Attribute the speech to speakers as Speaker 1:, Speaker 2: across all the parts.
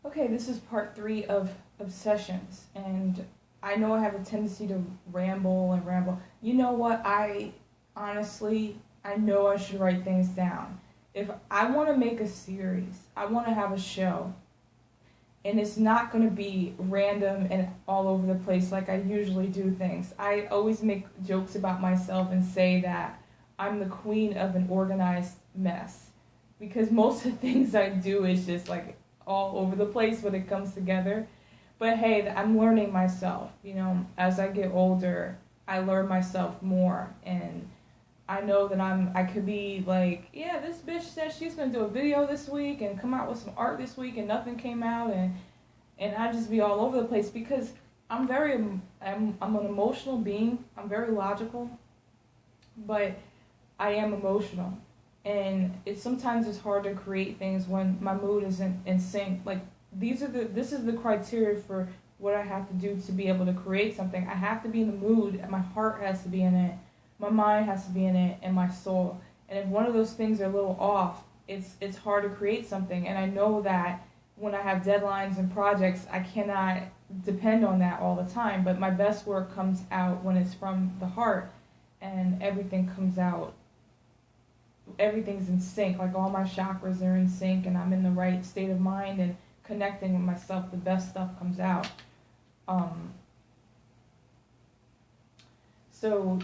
Speaker 1: Okay, this is part 3 of obsessions, and I know I have a tendency to ramble and ramble. You know what? I know I should write things down. If I want to make a series, I want to have a show, and it's not going to be random and all over the place like I usually do things. I always make jokes about myself and say that I'm the queen of an organized mess because most of the things I do is just like all over the place when it comes together. But hey, I'm learning myself. As I get older, I learn myself more, and I know that I could be like, yeah, this bitch said she's gonna do a video this week and come out with some art this week, and nothing came out, and I just be all over the place because I'm an emotional being. I'm very logical, but I am emotional, and sometimes it's hard to create things when my mood isn't in sync. Like this is the criteria for what I have to do to be able to create something. I have to be in the mood, and my heart has to be in it, my mind has to be in it, and my soul. And if one of those things are a little off, it's hard to create something. And I know that when I have deadlines and projects, I cannot depend on that all the time. But my best work comes out when it's from the heart, and everything comes out. Everything's in sync. Like all my chakras are in sync, and I'm in the right state of mind and connecting with myself. The best stuff comes out. So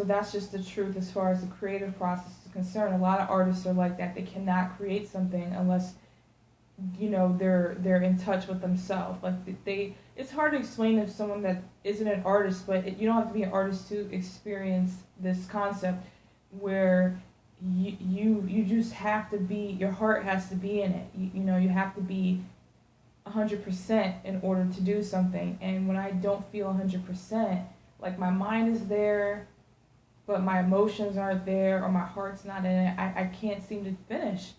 Speaker 1: that's just the truth as far as the creative process is concerned. A lot of artists are like that. They cannot create something unless they're in touch with themselves. Like it's hard to explain to someone that isn't an artist, but you don't have to be an artist to experience this concept where you just have to be, your heart has to be in it. You have to be 100% in order to do something. And when I don't feel 100%, like my mind is there, but my emotions aren't there, or my heart's not in it, I can't seem to finish.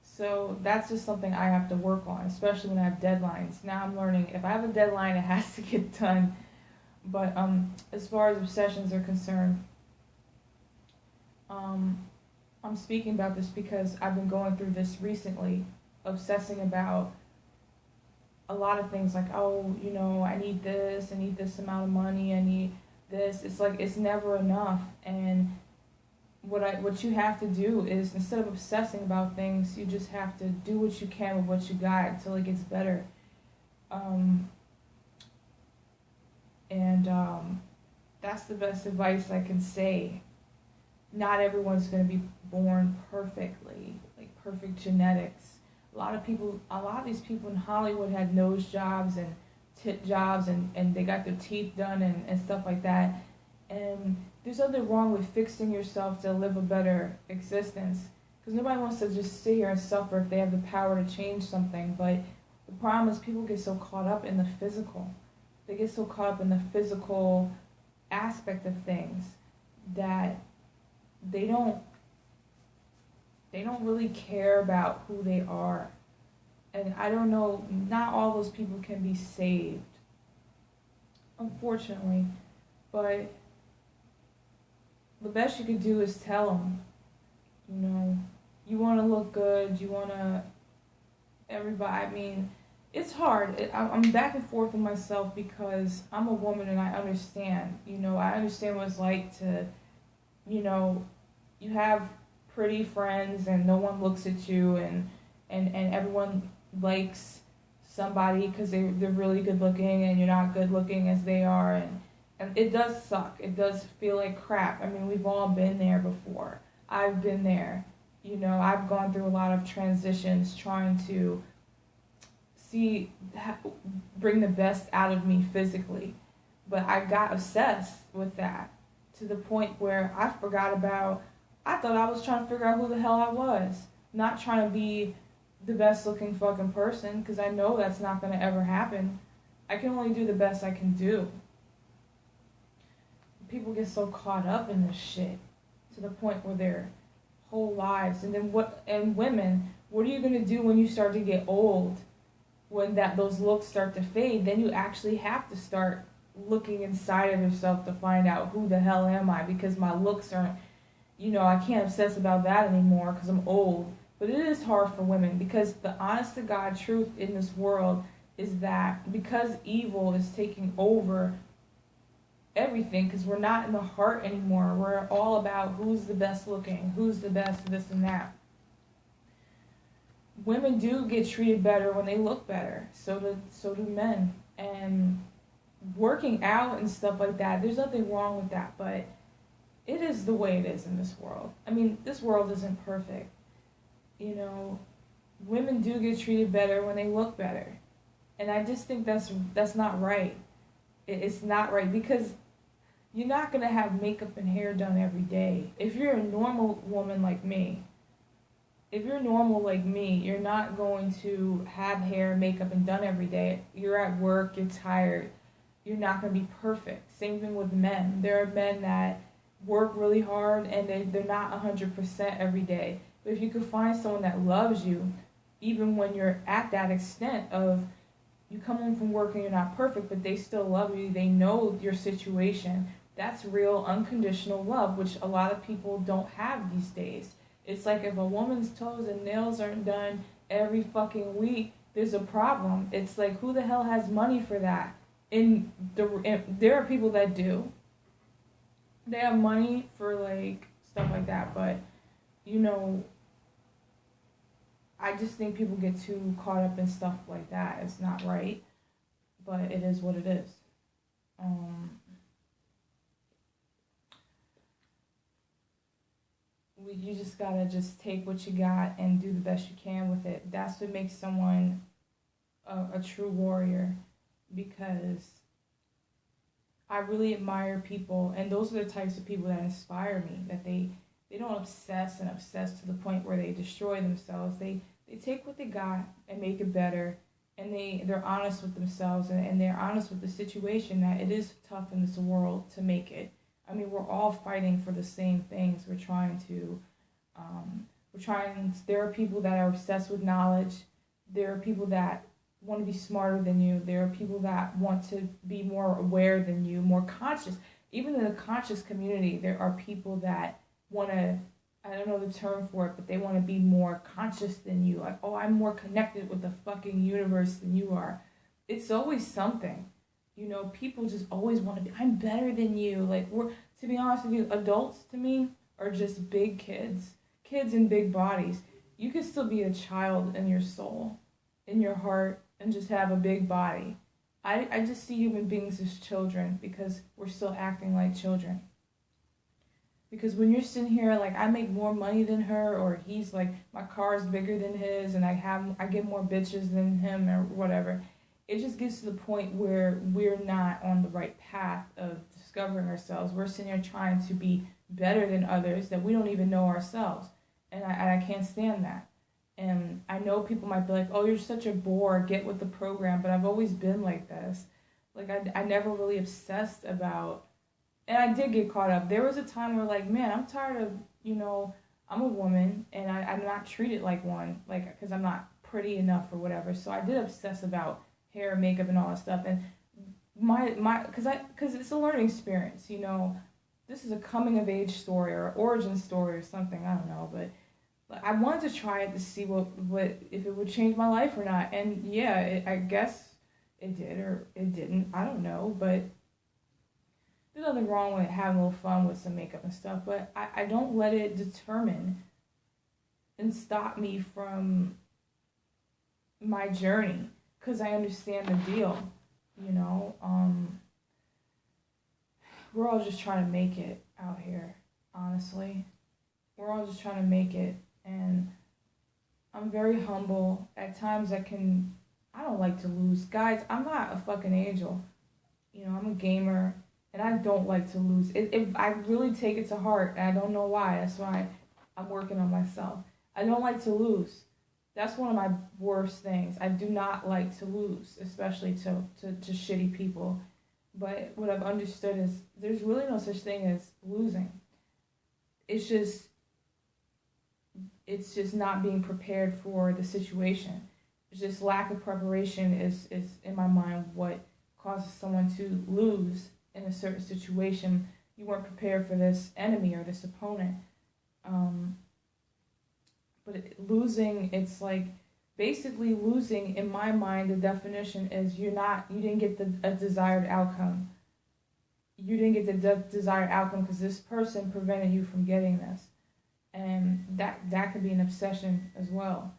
Speaker 1: So that's just something I have to work on, especially when I have deadlines. Now I'm learning if I have a deadline, it has to get done. But as far as obsessions are concerned, I'm speaking about this because I've been going through this recently, obsessing about a lot of things like, I need this amount of money, I need this. It's like it's never enough. And what you have to do is, instead of obsessing about things, you just have to do what you can with what you got until it gets better. That's the best advice I can say. Not everyone's going to be born perfectly, like perfect genetics. A lot of these people in Hollywood had nose jobs and tit jobs, and they got their teeth done and stuff like that. And there's nothing wrong with fixing yourself to live a better existence, because nobody wants to just sit here and suffer if they have the power to change something. But the problem is people get so caught up in the physical. They get so caught up in the physical aspect of things that they don't really care about who they are. And I don't know, not all those people can be saved, unfortunately. But the best you can do is tell them, you want to look good, you want to, everybody, I mean, it's hard. I'm back and forth with myself because I'm a woman and I understand. I understand what it's like to, you have pretty friends and no one looks at you, and everyone likes somebody because they're really good looking and you're not good looking as they are, and it does suck. It does feel like crap. I mean, we've all been there before. I've been there. I've gone through a lot of transitions trying to bring the best out of me physically, but I got obsessed with that to the point where I thought I was trying to figure out who the hell I was, not trying to be the best looking fucking person, because I know that's not going to ever happen. I can only do the best I can do. People get so caught up in this shit to the point where their whole lives, and women, what are you going to do when you start to get old? When those looks start to fade, then you actually have to start looking inside of yourself to find out who the hell am I, because my looks aren't, I can't obsess about that anymore because I'm old. But it is hard for women because the honest to God truth in this world is that because evil is taking over everything, because we're not in the heart anymore, we're all about who's the best looking, who's the best this and that. Women do get treated better when they look better. So do men. And working out and stuff like that, there's nothing wrong with that, but it is the way it is in this world. I mean, this world isn't perfect. You know, women do get treated better when they look better. And I just think that's not right. It's not right because you're not going to have makeup and hair done every day. If you're a normal woman like me, you're not going to have hair, makeup, and done every day. You're at work, you're tired. You're not going to be perfect. Same thing with men. There are men that work really hard and they're not 100% every day. But if you could find someone that loves you, even when you're at that extent of you come home from work and you're not perfect, but they still love you, they know your situation, that's real unconditional love, which a lot of people don't have these days. It's like if a woman's toes and nails aren't done every fucking week, there's a problem. It's like, who the hell has money for that? There are people that do. They have money for like stuff like that, but you know, I just think people get too caught up in stuff like that. It's not right, but it is what it is. You just gotta just take what you got and do the best you can with it. That's what makes someone a true warrior, because I really admire people, and those are the types of people that inspire me, that they don't obsess to the point where they destroy themselves. They take what they got and make it better, and they're honest with themselves, and they're honest with the situation that it is tough in this world to make it. I mean, we're all fighting for the same things. There are people that are obsessed with knowledge. There are people that want to be smarter than you. There are people that want to be more aware than you, more conscious. Even in the conscious community, there are people that want to, I don't know the term for it, but they want to be more conscious than you. Like, oh, I'm more connected with the fucking universe than you are. It's always something. You know, people just always want to be, I'm better than you. Like, to be honest with you, adults to me are just big kids. Kids in big bodies. You can still be a child in your soul, in your heart, and just have a big body. I just see human beings as children because we're still acting like children. Because when you're sitting here like, I make more money than her, or he's like, my car is bigger than his, and I get more bitches than him, or whatever, it just gets to the point where we're not on the right path of discovering ourselves. We're sitting here trying to be better than others that we don't even know ourselves. And I can't stand that. And I know people might be like, oh, you're such a bore, get with the program. But I've always been like this. Like, I never really obsessed about, and I did get caught up. There was a time where, like, man, I'm tired of, you know, I'm a woman, and I'm not treated like one, like, because I'm not pretty enough or whatever. So I did obsess about hair, makeup, and all that stuff. And because it's a learning experience, you know. This is a coming of age story or origin story or something, I don't know, but I wanted to try it to see what if it would change my life or not. And yeah, I guess it did or it didn't. I don't know, but there's nothing wrong with having a little fun with some makeup and stuff. But I don't let it determine and stop me from my journey, because I understand the deal. You know, we're all just trying to make it out here, honestly. We're all just trying to make it. And I'm very humble. At times I don't like to lose. Guys, I'm not a fucking angel. You know, I'm a gamer, and I don't like to lose. I really take it to heart, and I don't know why. That's why I'm working on myself. I don't like to lose. That's one of my worst things. I do not like to lose, especially to shitty people. But what I've understood is there's really no such thing as losing. It's just not being prepared for the situation. It's just lack of preparation is in my mind what causes someone to lose in a certain situation. You weren't prepared for this enemy or this opponent. but losing, it's like basically losing, in my mind, the definition is you didn't get a desired outcome. You didn't get the desired outcome because this person prevented you from getting this. And that could be an obsession as well.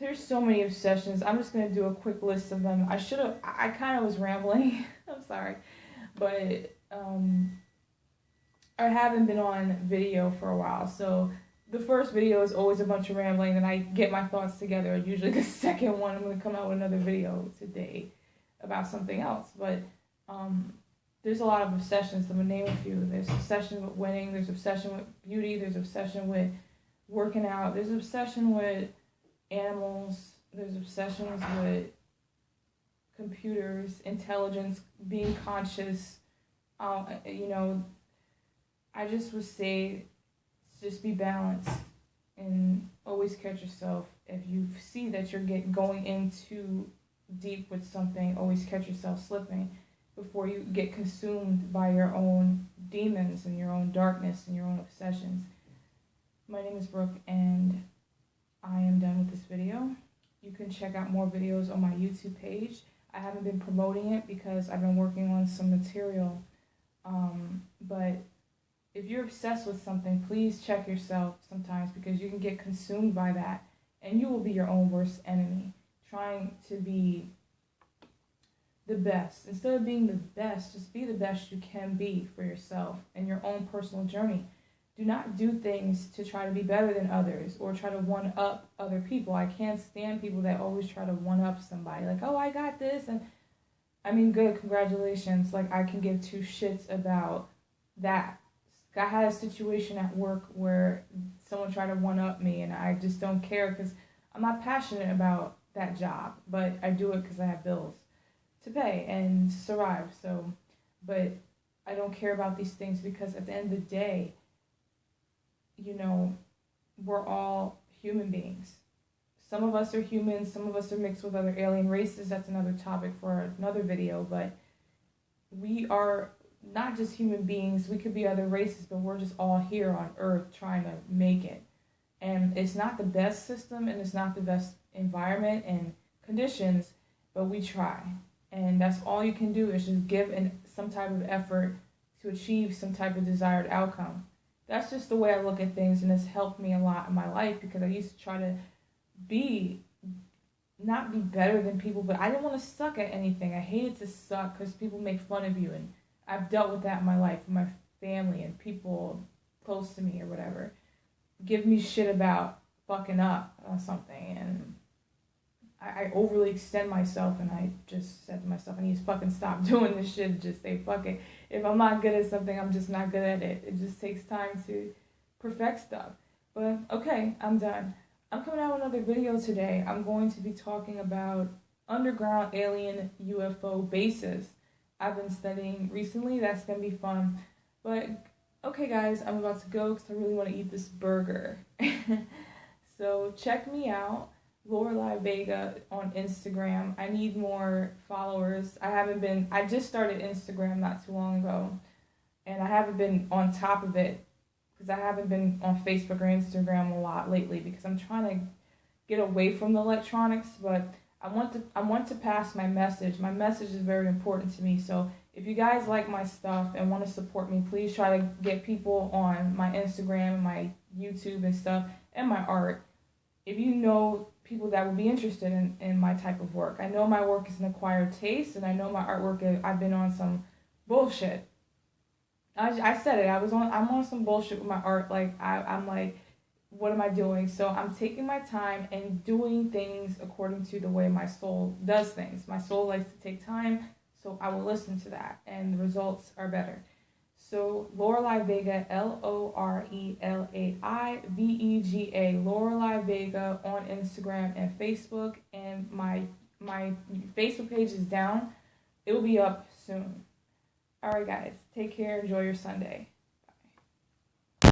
Speaker 1: There's so many obsessions. I'm just going to do a quick list of them. I kind of was rambling. I'm sorry. But I haven't been on video for a while. So the first video is always a bunch of rambling. Then I get my thoughts together. Usually the second one, I'm going to come out with another video today about something else. But there's a lot of obsessions. I'm going to name a few. There's obsession with winning. There's obsession with beauty. There's obsession with working out. There's obsession with animals. There's obsessions with computers, intelligence, being conscious. I just would say just be balanced and always catch yourself. If you see that you're going in too deep with something, always catch yourself slipping before you get consumed by your own demons and your own darkness and your own obsessions. My name is Brooke, and I am done with this video. You can check out more videos on my YouTube page. I haven't been promoting it because I've been working on some material. But if you're obsessed with something, please check yourself sometimes, because you can get consumed by that and you will be your own worst enemy, trying to be the best. Instead of being the best, just be the best you can be for yourself and your own personal journey. Do not do things to try to be better than others or try to one-up other people. I can't stand people that always try to one-up somebody. Like, oh, I got this. And I mean, good, congratulations. Like, I can give two shits about that. I had a situation at work where someone tried to one-up me, and I just don't care because I'm not passionate about that job. But I do it because I have bills to pay and survive. So, but I don't care about these things because at the end of the day, we're all human beings. Some of us are humans, some of us are mixed with other alien races. That's another topic for another video, but we are not just human beings. We could be other races, but we're just all here on Earth trying to make it. And it's not the best system, and it's not the best environment and conditions, but we try. And that's all you can do, is just give some type of effort to achieve some type of desired outcome. That's just the way I look at things, and it's helped me a lot in my life, because I used to try to not be better than people, but I didn't want to suck at anything. I hated to suck because people make fun of you, and I've dealt with that in my life, with my family and people close to me or whatever. Give me shit about fucking up on something, and I overly extend myself, and I just said to myself, I need to fucking stop doing this shit and just say, fuck it. If I'm not good at something, I'm just not good at it. It just takes time to perfect stuff. But, okay, I'm done. I'm coming out with another video today. I'm going to be talking about underground alien UFO bases I've been studying recently. That's going to be fun. But, okay, guys, I'm about to go because I really want to eat this burger. So, check me out. Lorelai Vega on Instagram. I need more followers. I just started Instagram not too long ago, and I haven't been on top of it because I haven't been on Facebook or Instagram a lot lately because I'm trying to get away from the electronics, but I want to pass my message. My message is very important to me, so if you guys like my stuff and want to support me, please try to get people on my Instagram, my YouTube and stuff, and my art. If you know people that would be interested in my type of work. I know my work is an acquired taste, and I know my artwork, I've been on some bullshit. I said it, I'm on some bullshit with my art. Like, I'm like, what am I doing? So I'm taking my time and doing things according to the way my soul does things. My soul likes to take time, so I will listen to that, and the results are better. So Lorelai Vega, LorelaiVega, Lorelai Vega on Instagram and Facebook, and my Facebook page is down. It will be up soon. All right, guys, take care. Enjoy your Sunday.